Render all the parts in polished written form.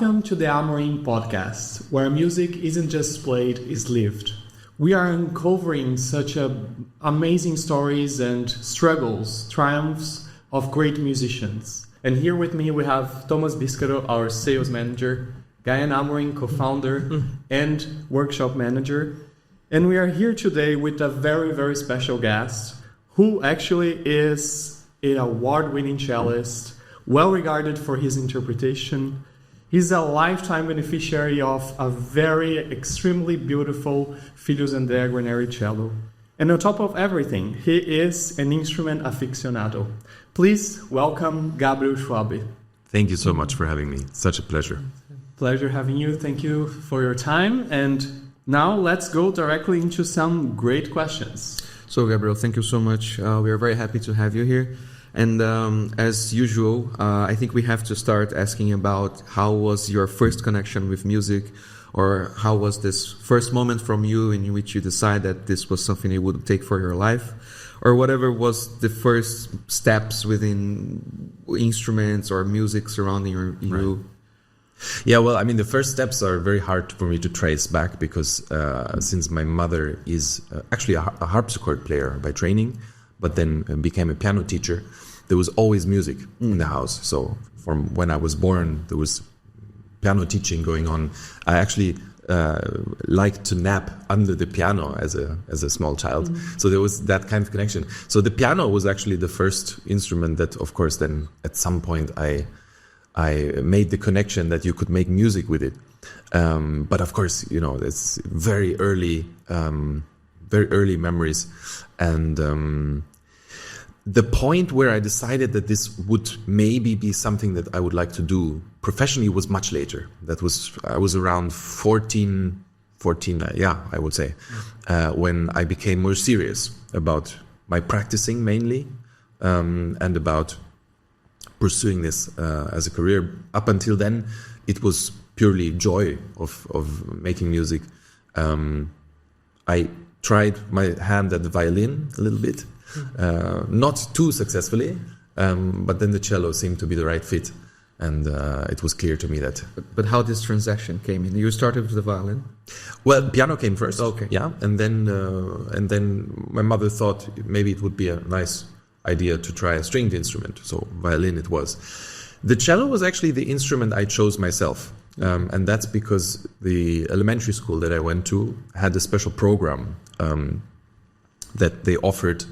Welcome to the Amorim Podcast, where music isn't just played, it's lived. We are uncovering such amazing stories and struggles, triumphs of great musicians. And here with me we have Tomás, our sales manager, Gaian Amorim, co-founder and workshop manager. And we are here today with a very, very special guest who actually is an award-winning cellist, well regarded for his interpretation. He's a lifetime beneficiary of a very extremely beautiful Filius Andrea Guarneri cello. And on top of everything, he is an instrument aficionado. Please welcome Gabriel Schwabe. Thank you so much for having me. Such a pleasure. Pleasure having you. Thank you for your time. And now let's go directly into some great questions. So Gabriel, thank you so much. We are very happy to have you here. And as usual, I think we have to start asking about how was your first connection with music, or how was this first moment from you in which you decided that this was something you would take for your life, or whatever was the first steps within instruments or music surrounding you. Right. Yeah, well, I mean, the first steps are very hard for me to trace back because since my mother is actually a harpsichord player by training, but then became a piano teacher, there was always music in the house. So from when I was born, there was piano teaching going on. I actually liked to nap under the piano as a small child. So there was that kind of connection. So the piano was actually the first instrument that, of course, then at some point I made the connection that you could make music with it. But of course, you know, it's very early memories. And the point where I decided that this would maybe be something that I would like to do professionally was much later. I was around 14, I would say, when I became more serious about my practicing mainly, and about pursuing this as a career. Up until then, it was purely joy of making music. I tried my hand at the violin a little bit, not too successfully, but then the cello seemed to be the right fit, and it was clear to me that. But how this transaction came in? You started with the violin? Well, piano came first. Okay. Yeah, and then my mother thought maybe it would be a nice idea to try a stringed instrument, so violin it was. The cello was actually the instrument I chose myself, and that's because the elementary school that I went to had a special program that they offered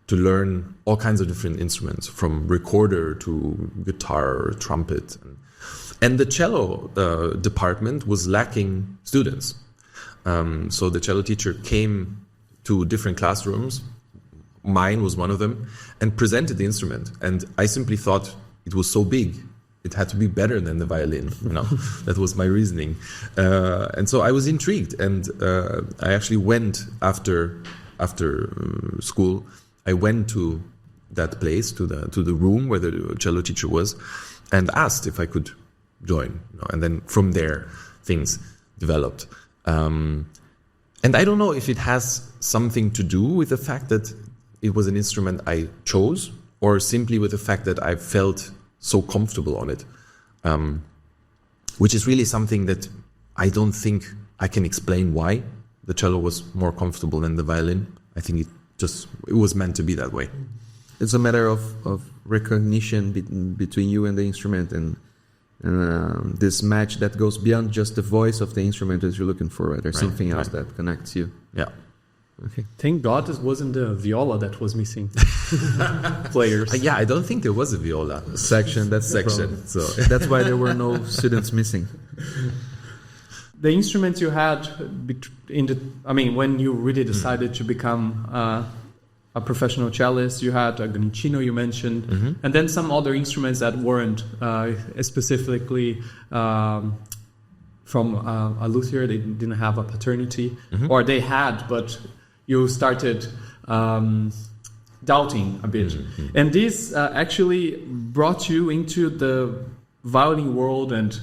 to learn all kinds of different instruments, from recorder to guitar or trumpet. And the cello department was lacking students. So the cello teacher came to different classrooms, mine was one of them, and presented the instrument. And I simply thought it was so big, it had to be better than the violin. You know, that was my reasoning. And so I was intrigued, and I actually went after school. I went to that place, to the room where the cello teacher was, and asked if I could join. You know, and then from there, things developed. And I don't know if it has something to do with the fact that it was an instrument I chose, or simply with the fact that I felt so comfortable on it, which is really something that I don't think I can explain why the cello was more comfortable than the violin. I think it was meant to be that way. It's a matter of recognition between you and the instrument, and this match that goes beyond just the voice of the instrument that you're looking for, right? Or something else that connects you. Yeah. Okay. Thank God it wasn't the viola that was missing. Players. Yeah, I don't think there was a viola section. That's section. So that's why there were no students missing. The instruments you had when you really decided to become a professional cellist, you had a Gancino you mentioned, and then some other instruments that weren't specifically from a luthier. They didn't have a paternity, or they had, but you started doubting a bit. And this actually brought you into the violin world and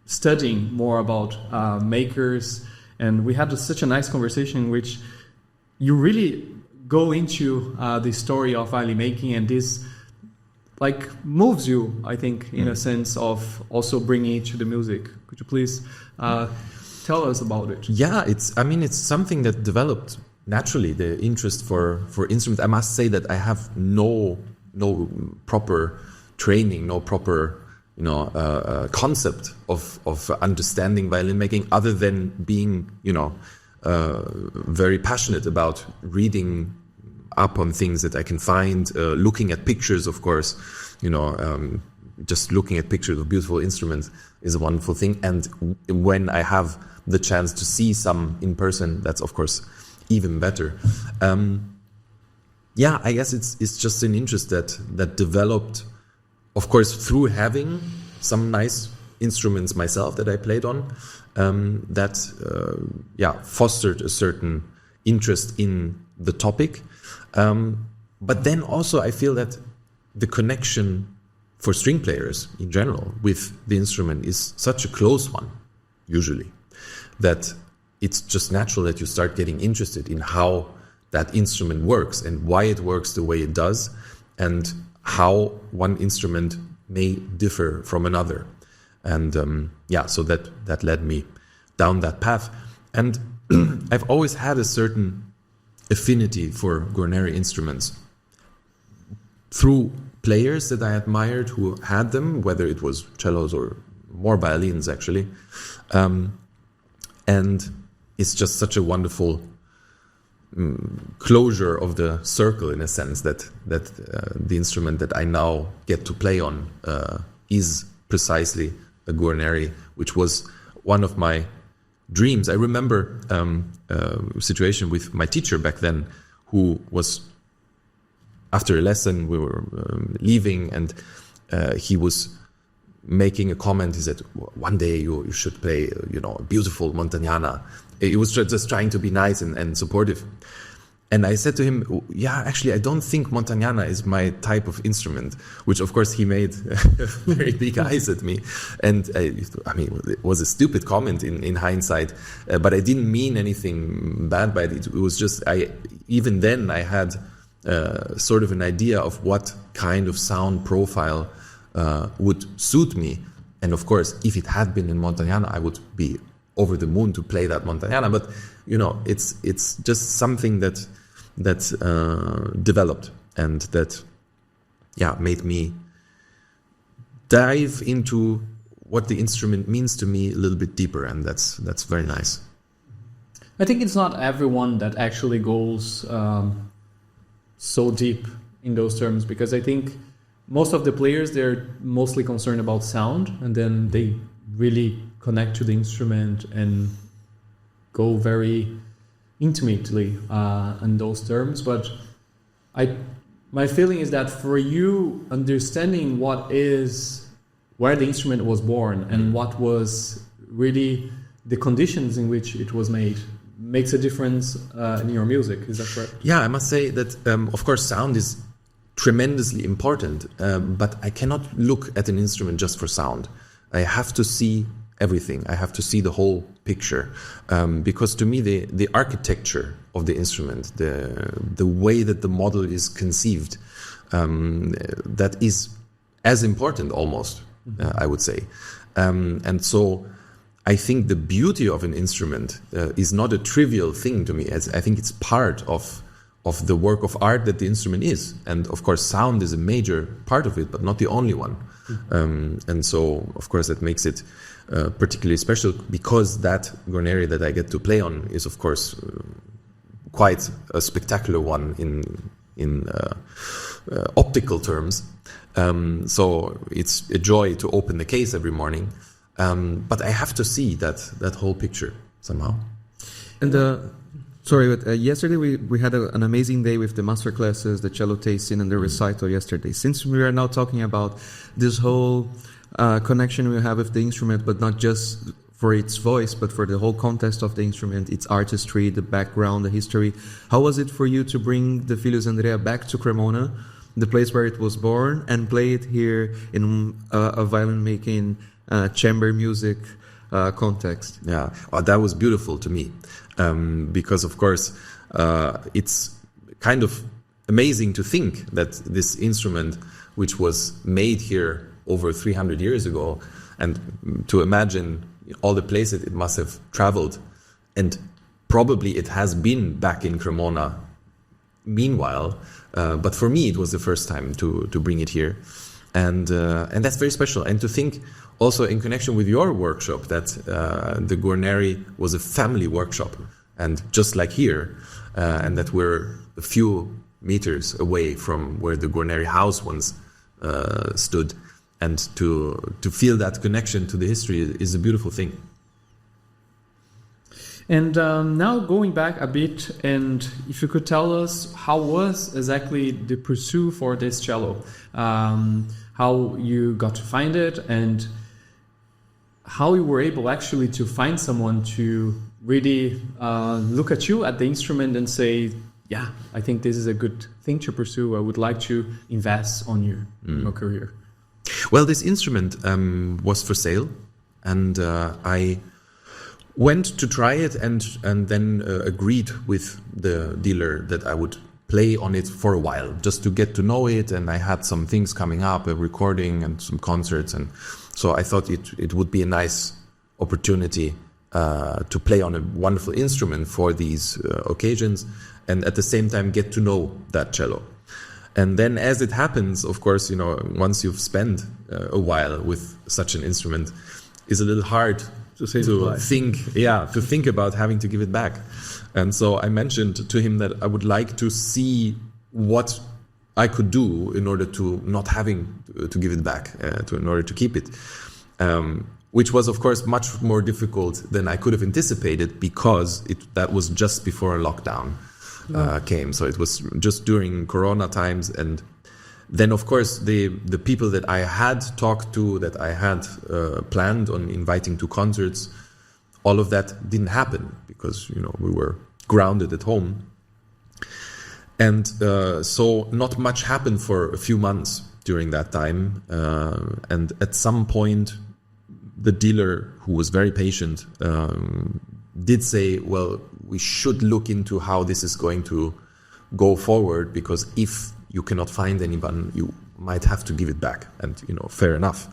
studying more about makers. And we had such a nice conversation in which you really go into the story of violin making and this moves you, I think, in a sense of also bringing it to the music. Could you please tell us about it? Yeah, it's something that developed naturally, the interest for instruments. I must say that I have no proper training, no proper concept of understanding violin making, other than being very passionate about reading up on things that I can find, looking at pictures, of course. Just looking at pictures of beautiful instruments is a wonderful thing, and when I have the chance to see some in person, that's of course even better. I guess it's just an interest that developed, of course, through having some nice instruments myself that I played on, fostered a certain interest in the topic. But then also I feel that the connection for string players in general with the instrument is such a close one, usually, that it's just natural that you start getting interested in how that instrument works and why it works the way it does, and how one instrument may differ from another. And so that led me down that path. And I've always had a certain affinity for Guarneri instruments through players that I admired who had them, whether it was cellos or more violins, actually. And it's just such a wonderful closure of the circle, in a sense, that the instrument that I now get to play on is precisely a Guarneri, which was one of my dreams. I remember a situation with my teacher back then, who was, after a lesson, we were leaving, and he was making a comment. He said, one day you should play, a beautiful Montagnana. He was just trying to be nice and supportive. And I said to him, actually, I don't think Montagnana is my type of instrument, which, of course, he made very big eyes at me. And it was a stupid comment in hindsight, but I didn't mean anything bad by it. It was just, even then I had sort of an idea of what kind of sound profile would suit me. And of course, if it had been in Montagnana, I would be over the moon to play that Montagnana. But it's just something that developed, and that made me dive into what the instrument means to me a little bit deeper, and that's very nice. I think it's not everyone that actually goes so deep in those terms, because I think most of the players, they're mostly concerned about sound, and then they really connect to the instrument and go very intimately in those terms. But my feeling is that for you, understanding where the instrument was born and what was really the conditions in which it was made makes a difference in your music. Is that correct? Yeah, I must say that, of course, sound is tremendously important, but I cannot look at an instrument just for sound. I have to see everything. I have to see the whole picture, because to me the architecture of the instrument, the way that the model is conceived, that is as important almost, I would say. And so I think the beauty of an instrument is not a trivial thing to me. I think it's part of the work of art that the instrument is. And of course, sound is a major part of it, but not the only one. And so, of course, that makes it particularly special, because that Guarneri that I get to play on is, of course, quite a spectacular one in optical terms. So it's a joy to open the case every morning. But I have to see that whole picture somehow. And yesterday we had an amazing day with the master classes, the cello tasting, and the recital yesterday. Since we are now talking about this whole connection we have with the instrument, but not just for its voice, but for the whole context of the instrument, its artistry, the background, the history. How was it for you to bring the Filius Andrea back to Cremona, the place where it was born, and play it here in a violin-making chamber music context? Yeah, that was beautiful to me, because, of course, it's kind of amazing to think that this instrument which was made here over 300 years ago, and to imagine all the places it must have traveled, and probably it has been back in Cremona meanwhile, but for me it was the first time to bring it here, and that's very special. And to think also in connection with your workshop that the Guarneri was a family workshop, and just like here, and that we're a few meters away from where the Guarneri house once stood, and to feel that connection to the history is a beautiful thing. And now going back a bit, and if you could tell us how was exactly the pursuit for this cello, how you got to find it, and how you were able actually to find someone to really look at you at the instrument and say, yeah, I think this is a good thing to pursue. I would like to invest on you in your career. Well, this instrument was for sale, and I went to try it, and then agreed with the dealer that I would play on it for a while, just to get to know it. And I had some things coming up, a recording and some concerts, and so I thought it would be a nice opportunity to play on a wonderful instrument for these occasions, and at the same time get to know that cello. And then, as it happens, of course, once you've spent a while with such an instrument, it's a little hard to think about having to give it back. And so I mentioned to him that I would like to see what I could do in order to not having to give it back, in order to keep it, which was, of course, much more difficult than I could have anticipated, because that was just before a lockdown came. So it was just during Corona times. And then, of course, the people that I had talked to, that I had planned on inviting to concerts, all of that didn't happen because, we were grounded at home. And so not much happened for a few months during that time. And at some point, the dealer, who was very patient, did say, well, we should look into how this is going to go forward, because if you cannot find anyone, you might have to give it back. And, fair enough.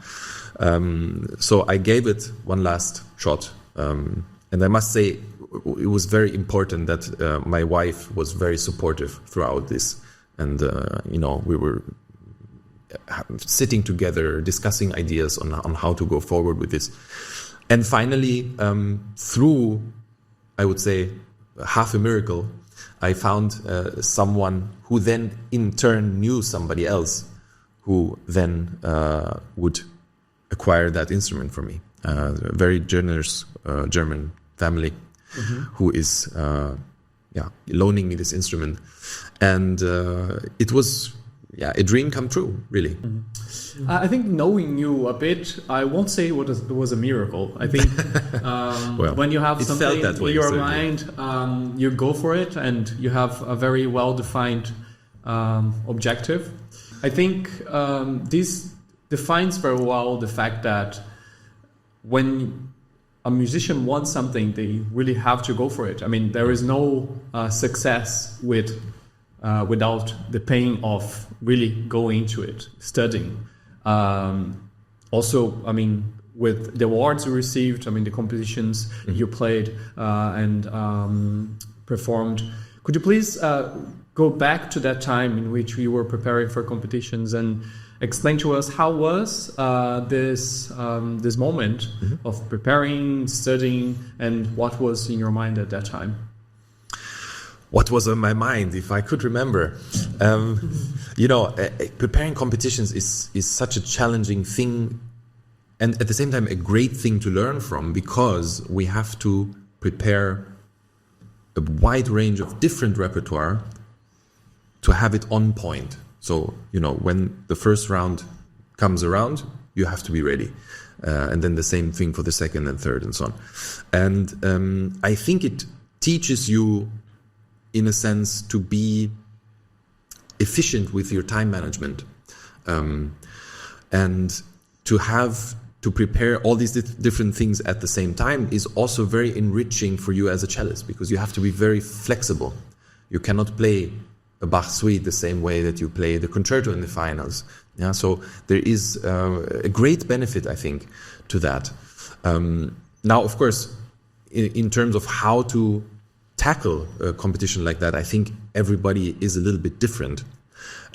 So I gave it one last shot. And I must say, it was very important that my wife was very supportive throughout this. And, we were sitting together, discussing ideas on how to go forward with this. And finally, through, I would say, half a miracle, I found someone who then in turn knew somebody else who then would acquire that instrument for me. A very generous German family who is loaning me this instrument. And it was a dream come true, really. I think knowing you a bit, I won't say it was a miracle. I think when you have something in your mind, you go for it, and you have a very well-defined objective. I think this defines very well the fact that when a musician wants something, they really have to go for it. I mean, there is no success without the pain of really going into it, studying. Also, I mean, with the awards you received, I mean, the competitions you played and performed, could you please go back to that time in which you were preparing for competitions and explain to us how was this moment of preparing, studying, and what was in your mind at that time? What was on my mind, if I could remember? Preparing competitions is such a challenging thing, and at the same time a great thing to learn from, because we have to prepare a wide range of different repertoire to have it on point. So, when the first round comes around, you have to be ready. And then the same thing for the second and third and so on. And I think it teaches you, in a sense, to be efficient with your time management, and to prepare all these different things at the same time is also very enriching for you as a cellist, because you have to be very flexible. You cannot play a Bach suite the same way that you play the concerto in the finals. Yeah, so there is a great benefit, I think, to that. Now, of course, in terms of how to tackle a competition like that, I think everybody is a little bit different.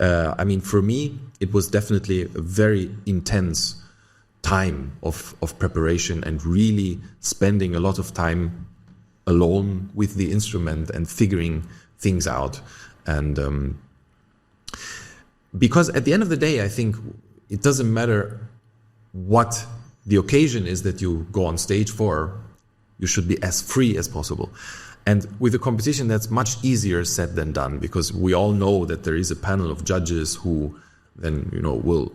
I mean, for me, it was definitely a very intense time of preparation and really spending a lot of time alone with the instrument and figuring things out. And because at the end of the day, I think it doesn't matter what the occasion is that you go on stage for, you should be as free as possible. And with a competition, that's much easier said than done, because we all know that there is a panel of judges who then, will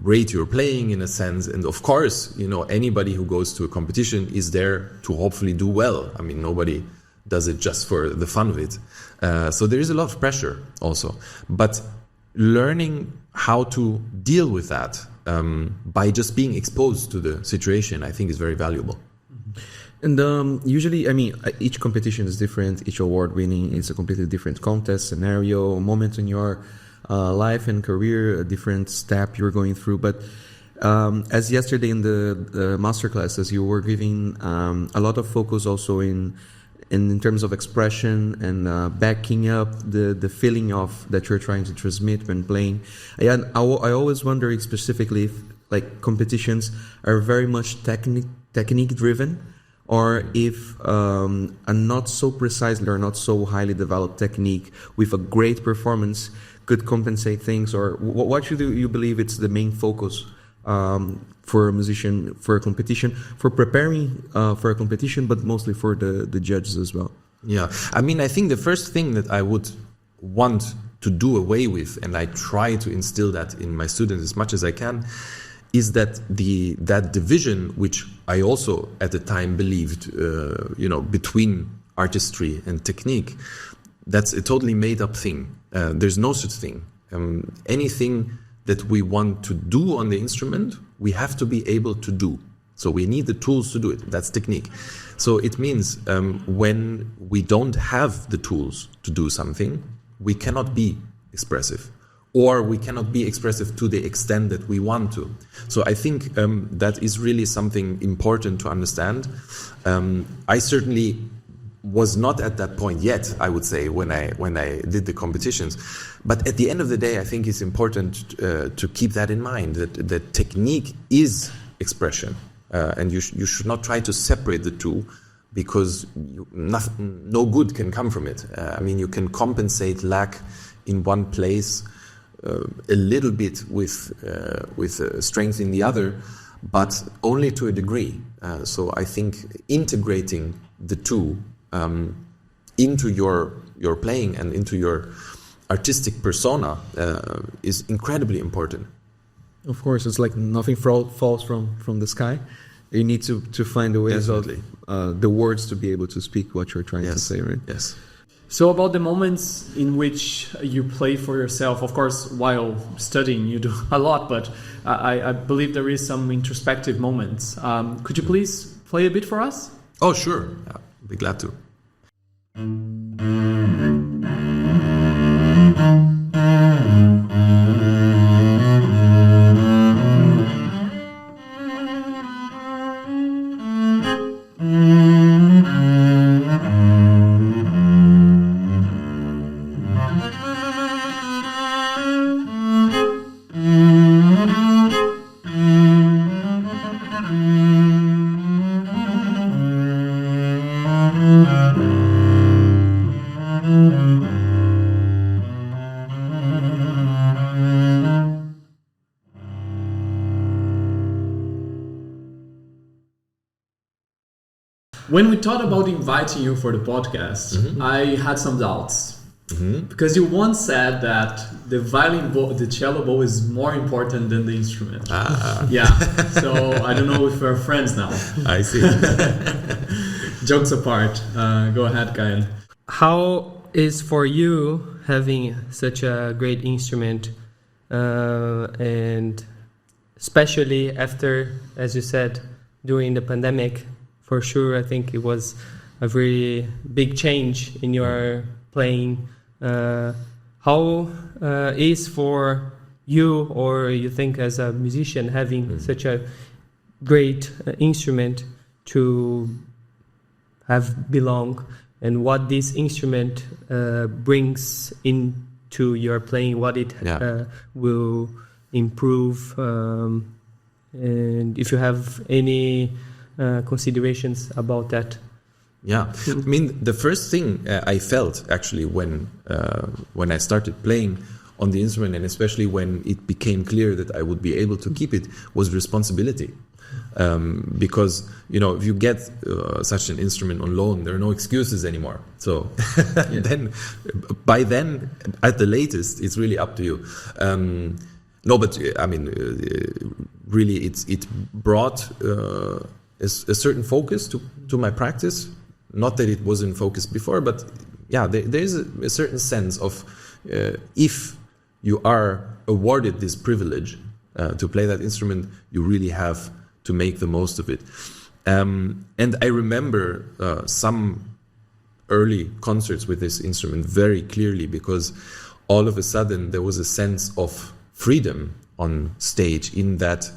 rate your playing in a sense. And of course, anybody who goes to a competition is there to hopefully do well. I mean, nobody does it just for the fun of it. So there is a lot of pressure also. But learning how to deal with that by just being exposed to the situation, I think is very valuable. And usually, I mean, each competition is different. Each award winning is a completely different contest, scenario, moment in your life and career, a different step you're going through. But as yesterday in the masterclasses, you were giving a lot of focus also in terms of expression and backing up the feeling of that you're trying to transmit when playing. And I always wonder specifically if like competitions are very much technique driven, or if a not so precisely or not so highly developed technique with a great performance could compensate things, or what should you believe it's the main focus for a musician, for a competition, for preparing for a competition, but mostly for the judges as well? Yeah, I mean, I think the first thing that I would want to do away with, and I try to instill that in my students as much as I can, is that that division, which I also at the time believed, between artistry and technique, that's a totally made up thing. There's no such thing. Anything that we want to do on the instrument, we have to be able to do. So we need the tools to do it. That's technique. So it means when we don't have the tools to do something, we cannot be expressive. Or we cannot be expressive to the extent that we want to. So I think that is really something important to understand. I certainly was not at that point yet, I would say, when I did the competitions. But at the end of the day, I think it's important to keep that in mind, that technique is expression. And you should not try to separate the two, because no good can come from it. I mean, you can compensate lack in one place a little bit with strength in the other, but only to a degree. So I think integrating the two into your playing and into your artistic persona is incredibly important. Of course, it's like nothing falls from the sky. You need to find the ways of the words to be able to speak what you're trying to say, right? Yes. So about the moments in which you play for yourself, of course, while studying you do a lot, but I believe there is some introspective moments. Could you please play a bit for us? Oh, sure. Yeah, I'll be glad to. When we thought about inviting you for the podcast, I had some doubts. Because you once said that the violin bow, the cello bow is more important than the instrument. Yeah, so I don't know if we're friends now. I see. Jokes apart, go ahead, Gaian. How is for you having such a great instrument, and especially after, as you said, during the pandemic? For sure, I think it was a very big change in your playing How is for you, or you think as a musician, having such a great instrument to have belong, and what this instrument brings into your playing, what it will improve, and if you have any considerations about that. Yeah, I mean, the first thing I felt actually when I started playing on the instrument, and especially when it became clear that I would be able to keep it, was responsibility. Because, if you get such an instrument on loan, there are no excuses anymore. So by then, at the latest, it's really up to you. Really, it brought a certain focus to my practice. Not that it wasn't focused before, but there is a certain sense of if you are awarded this privilege to play that instrument, you really have to make the most of it. And I remember some early concerts with this instrument very clearly, because all of a sudden there was a sense of freedom on stage, in that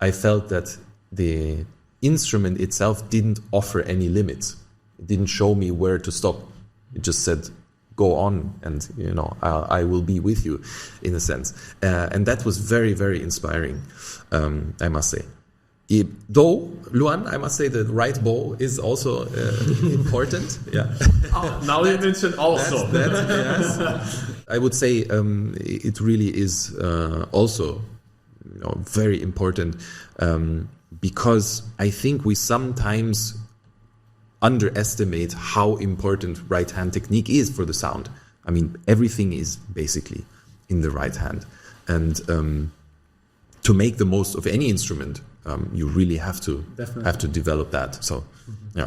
I felt that the instrument itself didn't offer any limits. It didn't show me where to stop. It just said, go on, and I will be with you, in a sense. And that was very, very inspiring, I must say. Though, Luan, I must say the right bow is also important. Yeah. Now you mentioned also. Yes. I would say it really is also very important, because I think we sometimes underestimate how important right hand technique is for the sound. I mean, everything is basically in the right hand, and to make the most of any instrument, you really have to develop that. So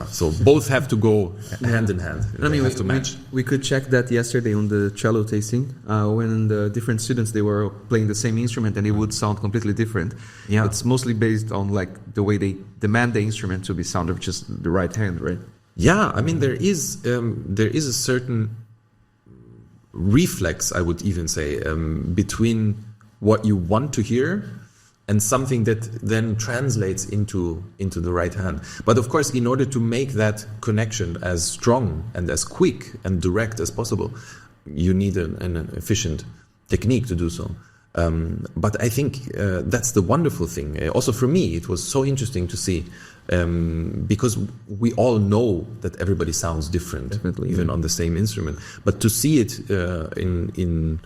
so both have to go hand in hand. They have to match. We could check that yesterday on the cello tasting, when the different students, they were playing the same instrument and it would sound completely different. Yeah. It's mostly based on the way they demand the instrument to be sounded, which is the right hand, right? Yeah, I mean, there is a certain reflex, I would even say, between what you want to hear and something that then translates into the right hand. But of course, in order to make that connection as strong and as quick and direct as possible, you need an efficient technique to do so. But I think that's the wonderful thing. Also for me, it was so interesting to see, because we all know that everybody sounds different, even on the same instrument. But to see it in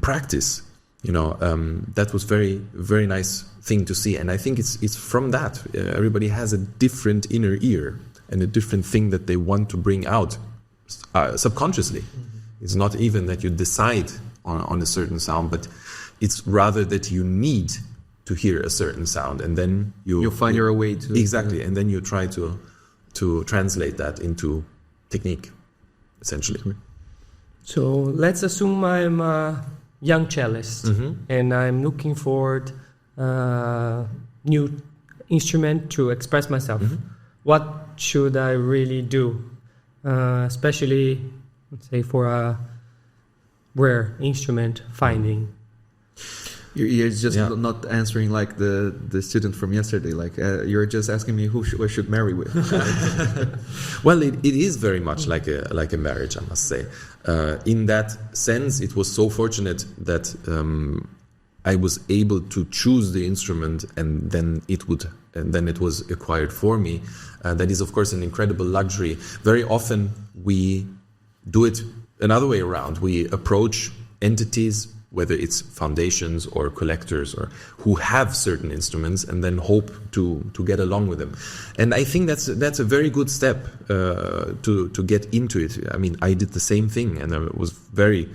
practice, that was very, very nice thing to see. And I think it's from that. Everybody has a different inner ear and a different thing that they want to bring out subconsciously. Mm-hmm. It's not even that you decide on a certain sound, but it's rather that you need to hear a certain sound, and then you find your way to exactly, and then you try to translate that into technique, essentially. So let's assume I'm a young cellist, and I'm looking for a new instrument to express myself. What should I really do, especially, let's say, for a rare instrument finding? You're just not answering like the student from yesterday. Like you're just asking me who I should marry with. Well, it is very much like a marriage, I must say. In that sense, it was so fortunate that I was able to choose the instrument, and then it was acquired for me. That is, of course, an incredible luxury. Very often we do it another way around. We approach entities, whether it's foundations or collectors, or who have certain instruments, and then hope to get along with them. And I think that's a very good step to get into it. I mean, I did the same thing, and I was very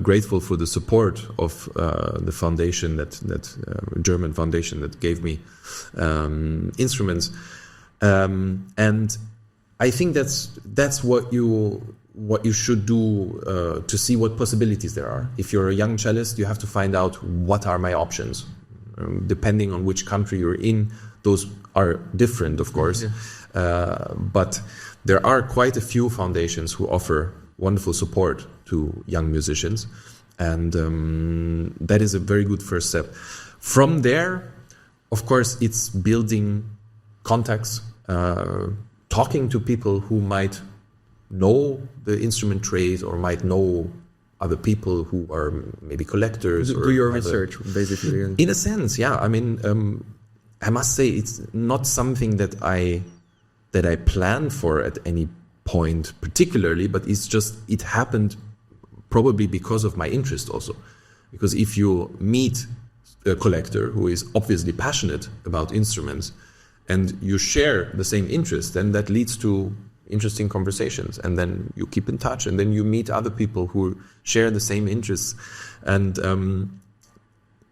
grateful for the support of the foundation, that German foundation that gave me instruments. And I think that's what you should do to see what possibilities there are. If you're a young cellist, you have to find out what are my options. Depending on which country you're in, those are different, of course. Yeah. But there are quite a few foundations who offer wonderful support to young musicians. And that is a very good first step. From there, of course, it's building contacts, talking to people who might know the instrument trade or might know other people who are maybe collectors. Do your research, basically. In a sense, yeah. I mean, I must say it's not something that I planned for at any point particularly, but it happened probably because of my interest also. Because if you meet a collector who is obviously passionate about instruments and you share the same interest, then that leads to interesting conversations, and then you keep in touch, and then you meet other people who share the same interests. And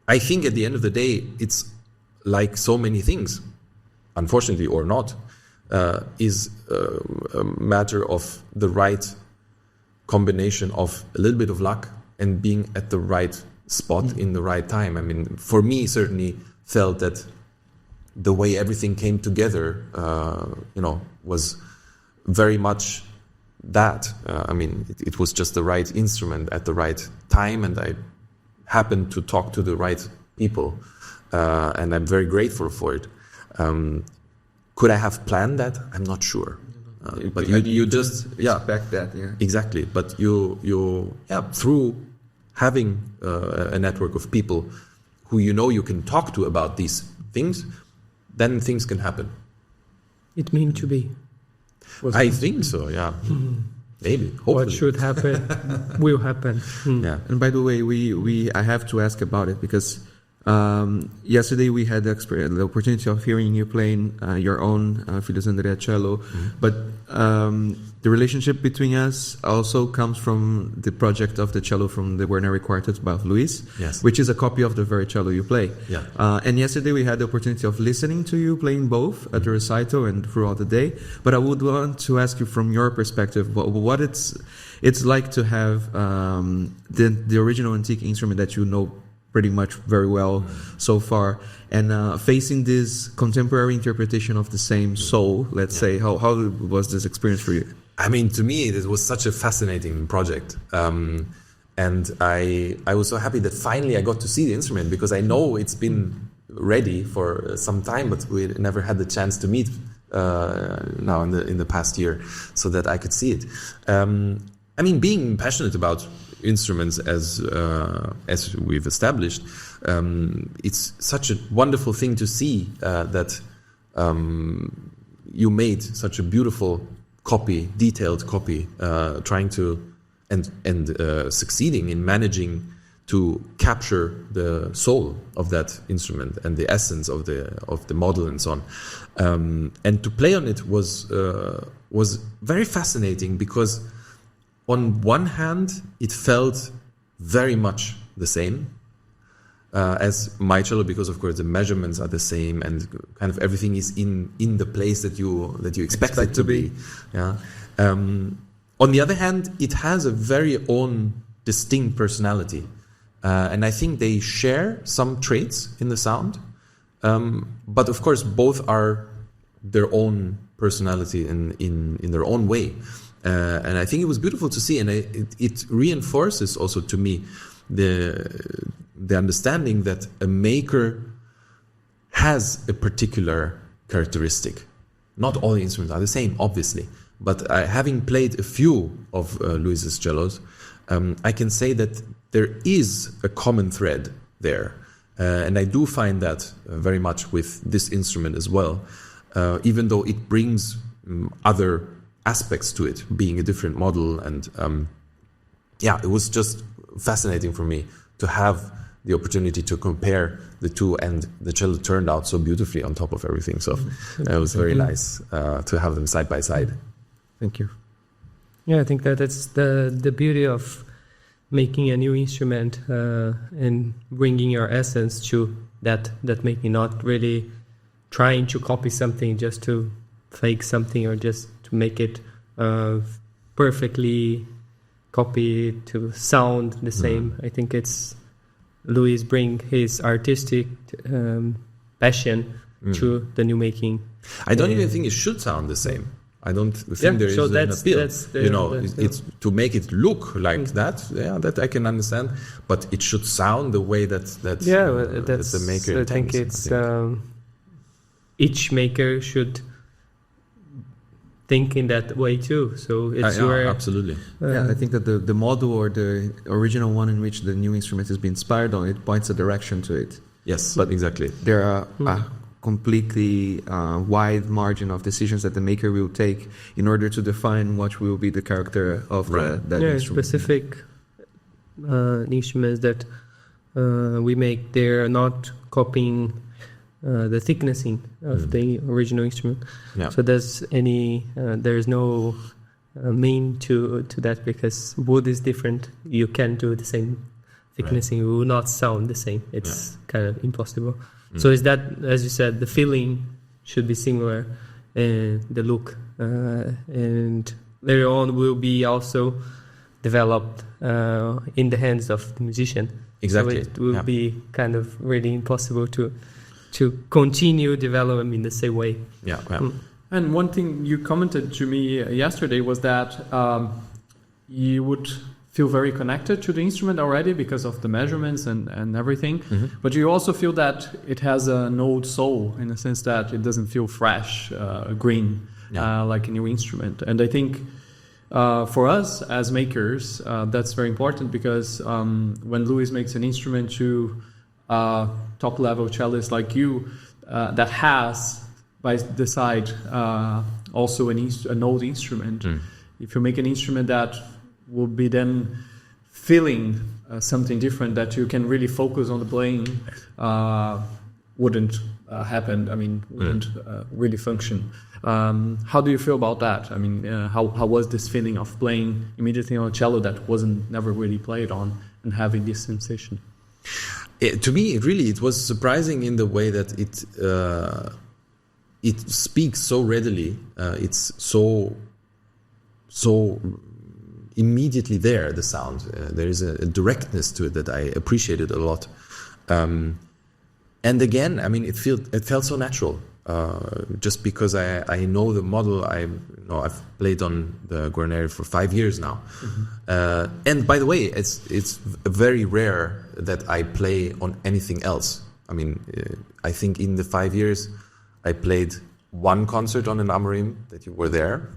I think at the end of the day, it's like so many things, unfortunately or not, is a matter of the right combination of a little bit of luck and being at the right spot in the right time. I mean, for me, certainly felt that the way everything came together, was very much that. I mean, it was just the right instrument at the right time, and I happened to talk to the right people, and I'm very grateful for it. Could I have planned that? I'm not sure. But you just expect that, yeah. Exactly. But you through having a network of people who you can talk to about these things, then things can happen. It meant to be. I think so, yeah. Maybe. Hopefully. What should happen will happen. Yeah. And by the way, I have to ask about it because yesterday we had the opportunity of hearing you playing your own Filius Andrea cello, but the relationship between us also comes from the project of the cello from the Guarneri Quartet by Luis, yes, which is a copy of the very cello you play. Yeah. And yesterday we had the opportunity of listening to you playing both at the recital and throughout the day. But I would want to ask you from your perspective what it's like to have the original antique instrument that you know pretty much very well so far, and facing this contemporary interpretation of the same soul, let's say. How was this experience for you? I mean, to me, it was such a fascinating project. And I was so happy that finally I got to see the instrument, because I know it's been ready for some time, but we never had the chance to meet now in the past year so that I could see it. I mean, being passionate about instruments as we've established, it's such a wonderful thing to see that you made such a beautiful copy, detailed copy, trying to and succeeding in managing to capture the soul of that instrument and the essence of the model and so on. And to play on it was very fascinating, because on one hand, it felt very much the same as my cello, because of course the measurements are the same and kind of everything is in the place that you expect it to be. Yeah. On the other hand, it has a very own distinct personality, and I think they share some traits in the sound, but of course both are their own personality in their own way. And I think it was beautiful to see, and it reinforces also to me the understanding that a maker has a particular characteristic. Not all the instruments are the same, obviously, but having played a few of Luis's cellos, I can say that there is a common thread there, and I do find that very much with this instrument as well, even though it brings other aspects to it, being a different model. And it was just fascinating for me to have the opportunity to compare the two, and the cello turned out so beautifully on top of everything. So it was very nice to have them side by side. Thank you. Yeah, I think that's the beauty of making a new instrument and bringing your essence to that making, not really trying to copy something just to fake something or just to make it perfectly copy to sound the same. I think it's Luis bring his artistic passion to the new making. I don't even think it should sound the same. I don't think there is an appeal. It's to make it look like that. Yeah, that I can understand, but it should sound the way that the maker intends. Each maker should think in that way too. So it's absolutely. I think that the model or the original one in which the new instrument has been inspired on, it points a direction to it. Yes, but exactly. There are completely wide margin of decisions that the maker will take in order to define what will be the character of that instrument. Specific instruments that we make, they're not copying the thicknessing of the original instrument. Yeah. So there's no mean to that, because wood is different. You can't do the same thicknessing. It will not sound the same. It's kind of impossible. So is that, as you said, the feeling should be similar, and the look, and later on will be also developed in the hands of the musician. Exactly. So it will be kind of really impossible to continue developing in the same way. Yeah. And one thing you commented to me yesterday was that you would feel very connected to the instrument already because of the measurements and everything. But you also feel that it has an old soul, in the sense that it doesn't feel fresh, green, like a new instrument. And I think for us as makers, that's very important, because when Luis makes an instrument to top level cellist like you, that has by the side also an old instrument. If you make an instrument that will be then feeling something different, that you can really focus on the playing, wouldn't happen. I mean, wouldn't really function. How do you feel about that? I mean, how was this feeling of playing immediately on a cello that wasn't never really played on, and having this sensation? To me, it was surprising in the way that it speaks so readily. It's so immediately there, the sound. There is a directness to it that I appreciated a lot. And again, I mean, it felt so natural. Just because I know the model, I've played on the Guarneri for 5 years now. And by the way, it's very rare that I play on anything else. I mean, I think in the 5 years, I played one concert on an Amorim that you were there.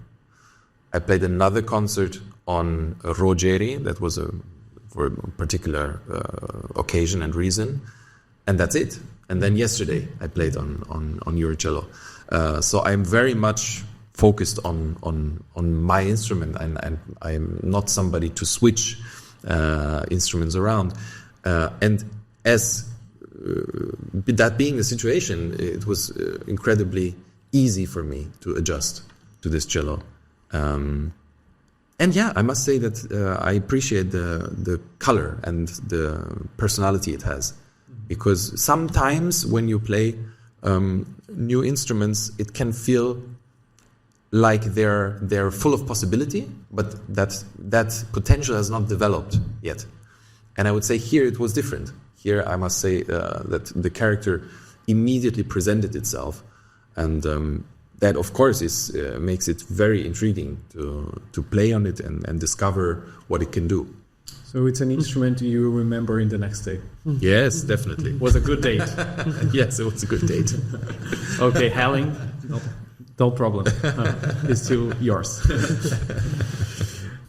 I played another concert on a Rogeri that was for a particular occasion and reason, and that's it. And then yesterday I played on your cello. So I'm very much focused on my instrument, and I'm not somebody to switch instruments around. And as that being the situation, it was incredibly easy for me to adjust to this cello. And yeah, I must say that I appreciate the color and the personality it has. Because sometimes when you play new instruments, it can feel like they're full of possibility, but that potential has not developed yet. And I would say here it was different. Here I must say that the character immediately presented itself, and that of course makes it very intriguing to play on it and discover what it can do. So it's an instrument you remember in the next day? Yes, definitely. It was a good date. Yes, it was a good date. Okay, Helling, no problem. It's still yours.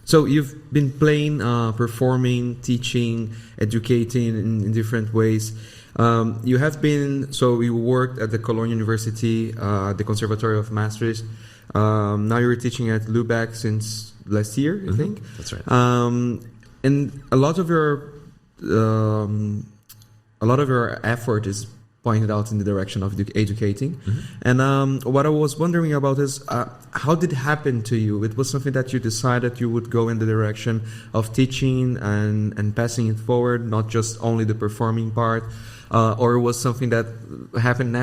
So you've been playing, performing, teaching, educating in different ways. You worked at the Cologne University, the Conservatory of Maastricht. Now you're teaching at Lübeck since last year, I think. That's right. And a lot of your effort is pointed out in the direction of educating. And what I was wondering about is how did it happen to you? It was something that you decided you would go in the direction of teaching and passing it forward, not just only the performing part, or it was something that happened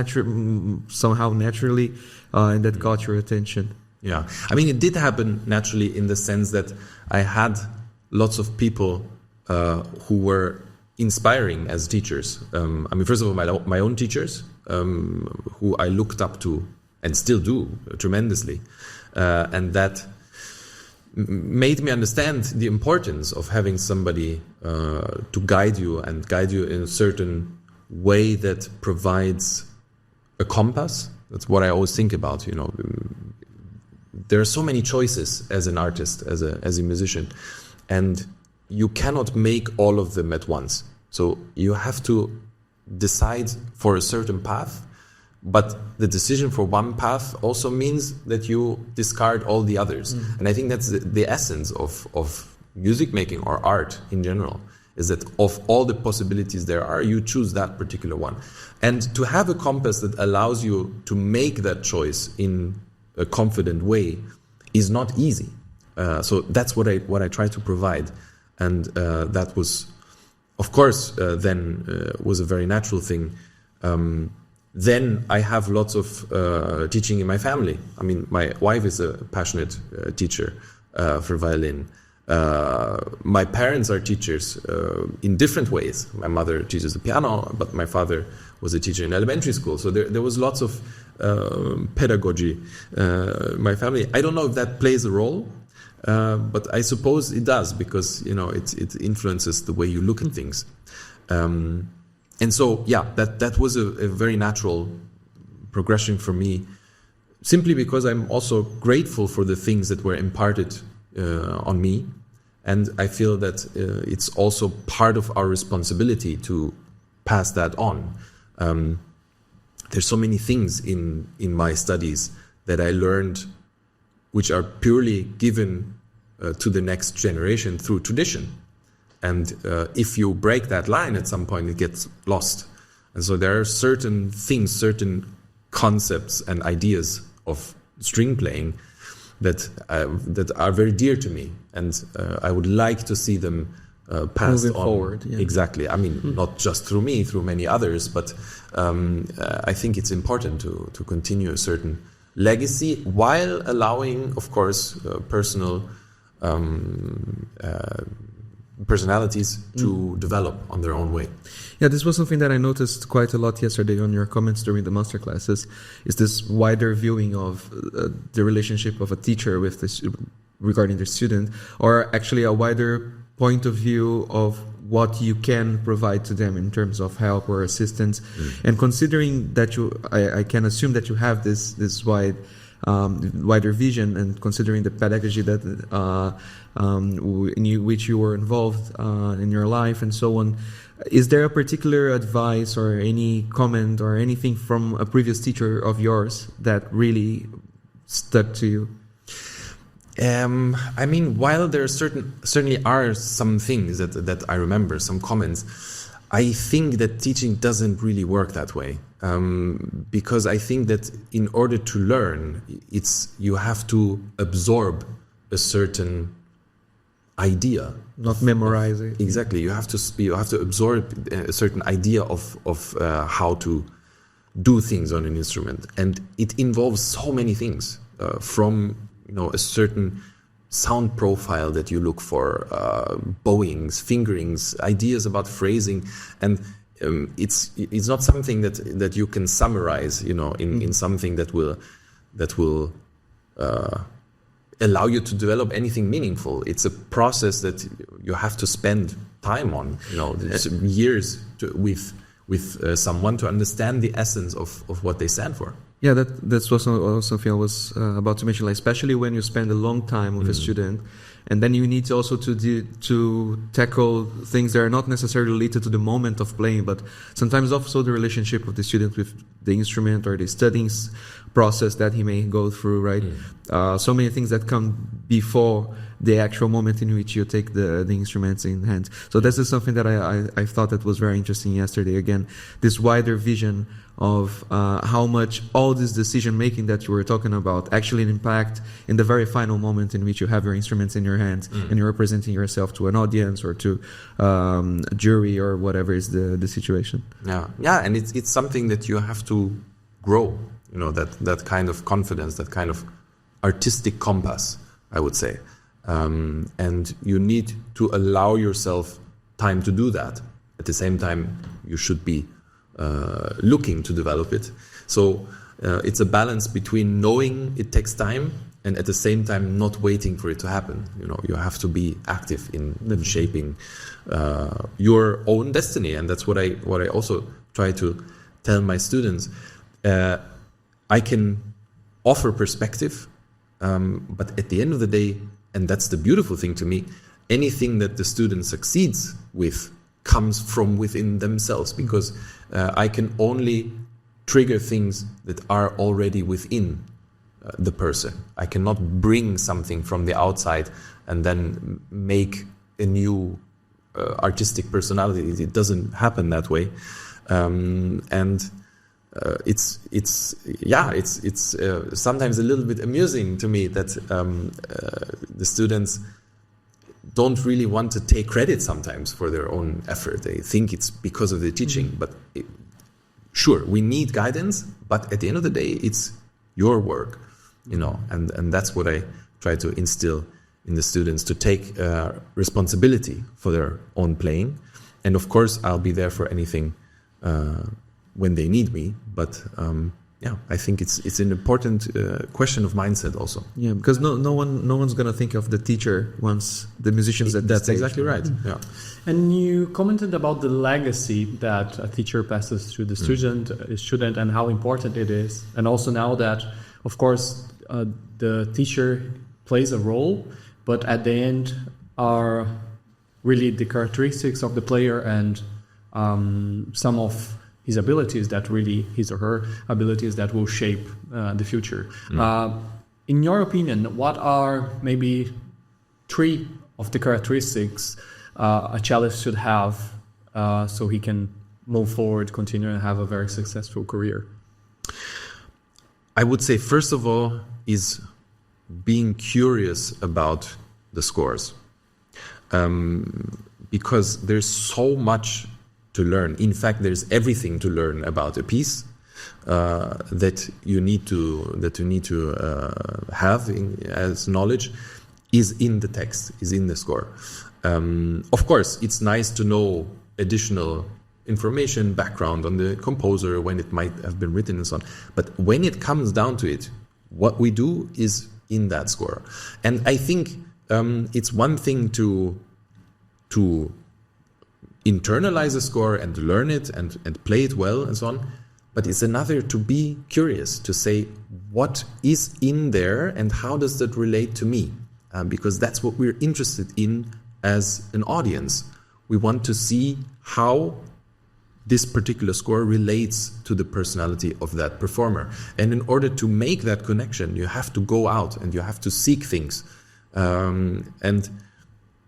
somehow naturally, and that caught your attention? Yeah, I mean, it did happen naturally in the sense that I had lots of people who were inspiring as teachers. I mean, first of all, my own teachers, who I looked up to and still do tremendously. and that made me understand the importance of having somebody to guide you in a certain way that provides a compass. That's what I always think about. There are so many choices as an artist, as a musician, and you cannot make all of them at once. So you have to decide for a certain path, but the decision for one path also means that you discard all the others. And I think that's the essence of music making or art in general, is that of all the possibilities there are, you choose that particular one. And to have a compass that allows you to make that choice in a confident way is not easy. So that's what I try to provide. And that was, of course, then was a very natural thing. Then I have lots of teaching in my family. I mean, my wife is a passionate teacher for violin. My parents are teachers in different ways. My mother teaches the piano, but my father was a teacher in elementary school. So there was lots of pedagogy in my family. I don't know if that plays a role, but I suppose it does, because it influences the way you look at things. And so, yeah, that was a very natural progression for me, simply because I'm also grateful for the things that were imparted on me. And I feel that it's also part of our responsibility to pass that on. There's so many things in my studies that I learned which are purely given to the next generation through tradition. And if you break that line at some point, it gets lost. And so there are certain things, certain concepts and ideas of string playing that are very dear to me. And I would like to see them passed moving on forward. Yeah. Exactly. I mean, not just through me, through many others, but I think it's important to continue a certain legacy while allowing, of course, personal personalities to develop on their own way. Yeah, this was something that I noticed quite a lot yesterday on your comments during the master classes, is this wider viewing of the relationship of a teacher with this regarding the student, or actually a wider point of view of what you can provide to them in terms of help or assistance. And considering that I can assume that you have this wider vision, and considering the pedagogy that in which you were involved in your life and so on, is there a particular advice or any comment or anything from a previous teacher of yours that really stuck to you? I mean, while there certainly are some things that I remember, some comments, I think that teaching doesn't really work that way. Because I think that in order to learn, you have to absorb a certain idea, not memorize it. Exactly, you have to absorb a certain idea of how to do things on an instrument, and it involves so many things, from a certain sound profile that you look for, bowings, fingerings, ideas about phrasing, and it's not something that you can summarize, in something that will allow you to develop anything meaningful. It's a process that you have to spend time on, years with someone to understand the essence of what they stand for. Yeah, that's also something I was about to mention. Like, especially when you spend a long time with a student, and then you need to also to tackle things that are not necessarily related to the moment of playing, but sometimes also the relationship of the student with the instrument or the studying process that he may go through. Right, so many things that come before the actual moment in which you take the instruments in hand. So this is something that I thought that was very interesting yesterday. Again, this wider vision of how much all this decision making that you were talking about actually impact in the very final moment in which you have your instruments in your hands and you're representing yourself to an audience or to a jury or whatever is the situation. Yeah, and it's something that you have to grow. That kind of confidence, that kind of artistic compass, I would say. And you need to allow yourself time to do that. At the same time, you should be looking to develop it. So it's a balance between knowing it takes time and at the same time not waiting for it to happen. You have to be active in shaping your own destiny, and that's what I also try to tell my students. I can offer perspective, but at the end of the day, and that's the beautiful thing to me, anything that the student succeeds with comes from within themselves, because I can only trigger things that are already within the person. I cannot bring something from the outside and then make a new artistic personality. It doesn't happen that way, it's sometimes a little bit amusing to me that the students don't really want to take credit sometimes for their own effort. They think it's because of the teaching, but sure, we need guidance, but at the end of the day, it's your work, and that's what I try to instill in the students, to take responsibility for their own playing. And of course, I'll be there for anything when they need me, but I think it's an important question of mindset also. Yeah, because no one's gonna think of the teacher once the musicians at that's stage. Exactly right. Yeah. And you commented about the legacy that a teacher passes to the student and how important it is, and also now that, of course, the teacher plays a role, but at the end are really the characteristics of the player and some of his abilities his or her abilities that will shape the future. In your opinion, what are maybe 3 of the characteristics a cellist should have so he can move forward, continue, and have a very successful career? I would say, first of all, is being curious about the scores. Because there's so much to learn. In fact, there's everything to learn about a piece that you need to have as knowledge is in the text, is in the score. Of course, it's nice to know additional information, background on the composer, when it might have been written and so on. But when it comes down to it, what we do is in that score. And I think it's one thing to internalize a score and learn it and play it well and so on, but it's another to be curious, to say what is in there and how does that relate to me, because that's what we're interested in as an audience. We want to see how this particular score relates to the personality of that performer, and in order to make that connection, you have to go out and you have to seek things, and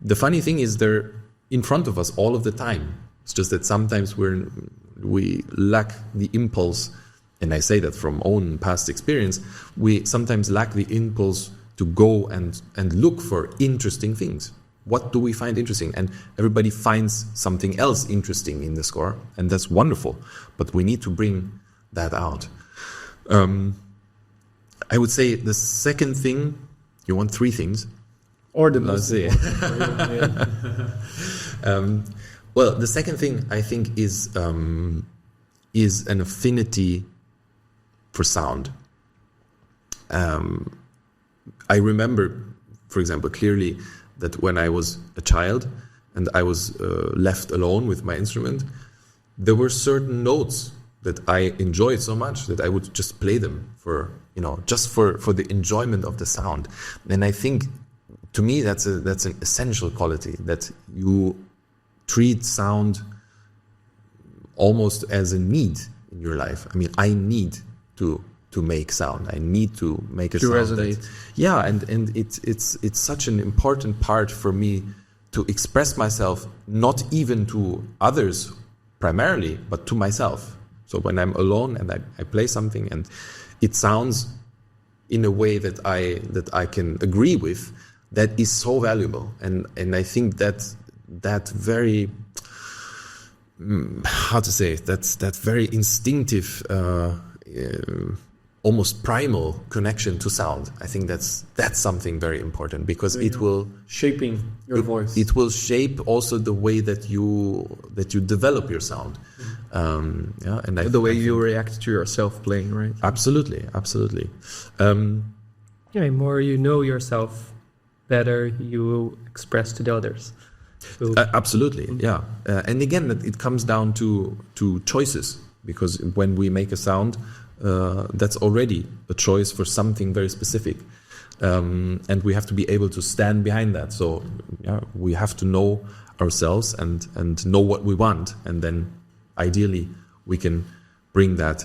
the funny thing is they're in front of us all of the time. It's just that sometimes we lack the impulse, and I say that from own past experience, we sometimes lack the impulse to go and look for interesting things. What do we find interesting? And everybody finds something else interesting in the score, and that's wonderful, but we need to bring that out. I would say the second thing, you want 3 things? Or the most. Well, the second thing I think is an affinity for sound. I remember, for example, clearly that when I was a child and I was left alone with my instrument, there were certain notes that I enjoyed so much that I would just play them just for the enjoyment of the sound. And I think, to me, that's an essential quality, that you treat sound almost as a need in your life. I mean, I need to make sound. I need to make a sound. To resonate. And it's such an important part for me to express myself, not even to others primarily, but to myself. So when I'm alone and I play something and it sounds in a way that I can agree with, that is so valuable, and I think that very that very instinctive, almost primal connection to sound. I think that's something very important, because it will shaping your voice. It will shape also the way that you develop your sound, and the way you react to yourself playing, right? Absolutely. Yeah, more you know yourself, better you will express to the others. So, Absolutely, yeah. And again, it comes down to choices, because when we make a sound, that's already a choice for something very specific. And we have to be able to stand behind that. So we have to know ourselves and know what we want. And then ideally we can bring that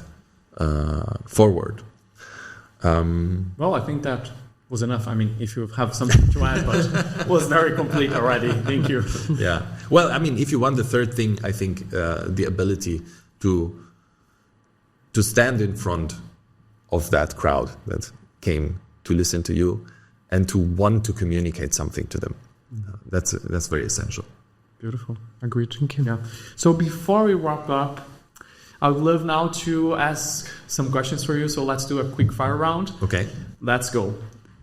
forward. Well, I think that was enough. I mean, if you have something to add, but it was very complete already. Thank you. Yeah. Well, I mean, if you want the third thing, I think the ability to stand in front of that crowd that came to listen to you and to want to communicate something to them. That's very essential. Beautiful. Agreed. Thank you. Yeah. So before we wrap up, I would love now to ask some questions for you. So let's do a quick fire round. Okay. Let's go.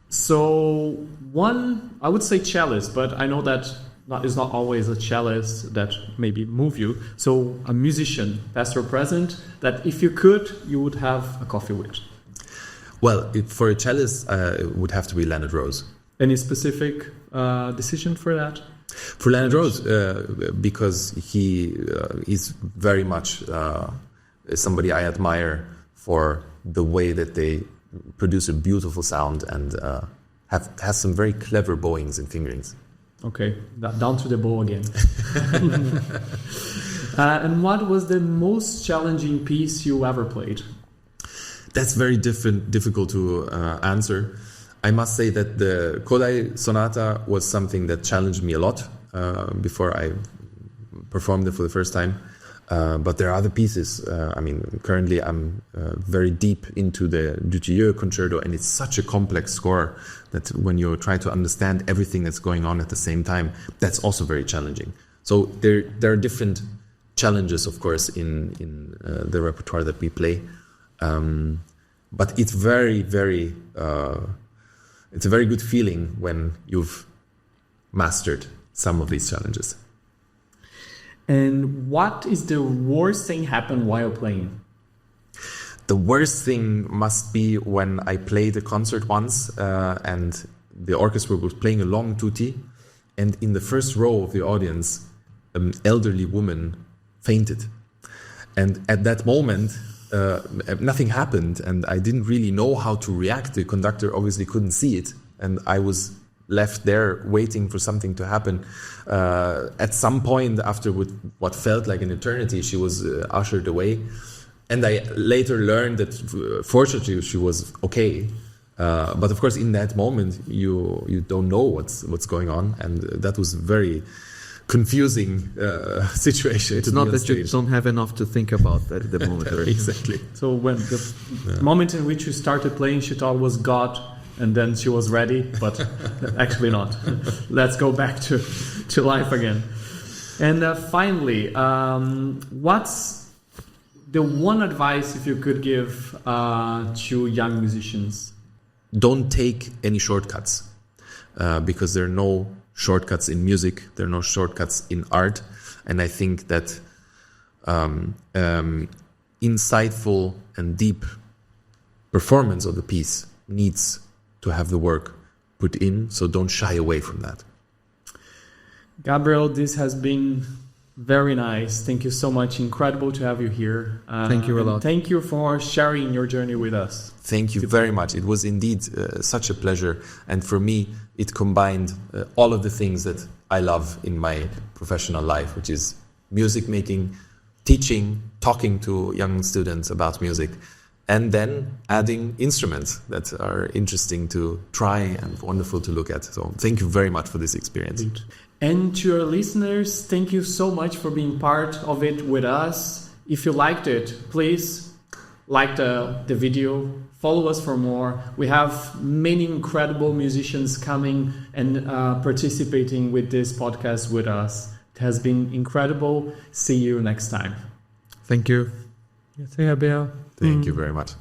So one, I would say cellist, but I know that is not always a cellist that maybe move you. So a musician, past or present, that if you could, you would have a coffee with. Well, for a cellist, it would have to be Leonard Rose. Any specific decision for that? For Leonard Rose, because he is very much somebody I admire for the way that they produce a beautiful sound and has some very clever bowings and fingerings. Okay, down to the bow again. And what was the most challenging piece you ever played? That's very difficult to answer. I must say that the Kodai Sonata was something that challenged me a lot before I performed it for the first time. But there are other pieces. I mean, currently I'm very deep into the Dutilleux concerto, and it's such a complex score that when you try to understand everything that's going on at the same time, that's also very challenging. So there are different challenges, of course, in the repertoire that we play. But it's very, very... it's a very good feeling when you've mastered some of these challenges. And what is the worst thing happen while playing? The worst thing must be when I played a concert once and the orchestra was playing a long tutti, and in the first row of the audience, an elderly woman fainted. And at that moment, nothing happened, and I didn't really know how to react. The conductor obviously couldn't see it, and I was left there waiting for something to happen. At some point, after what felt like an eternity, she was ushered away, and I later learned that fortunately she was okay. But of course, in that moment, you don't know what's going on, and that was very confusing situation. It's not that you don't have enough to think about at the moment. Exactly. So when the moment in which you started playing, she thought was God, and then she was ready, but actually not. Let's go back to life again. And finally, what's the one advice if you could give to young musicians? Don't take any shortcuts, because there are no shortcuts in music, there are no shortcuts in art, and I think that insightful and deep performance of the piece needs to have the work put in, so don't shy away from that. Gabriel, this has been very nice. Thank you so much. Incredible to have you here. Thank you a lot. Thank you for sharing your journey with us. Thank you very much. It was indeed such a pleasure. And for me, it combined all of the things that I love in my professional life, which is music making, teaching, talking to young students about music, and then adding instruments that are interesting to try and wonderful to look at. So thank you very much for this experience. And to your listeners, thank you so much for being part of it with us. If you liked it, please like the video, follow us for more. We have many incredible musicians coming and participating with this podcast with us. It has been incredible. See you next time. Thank you. Thank you, Gabriel. Thank you very much.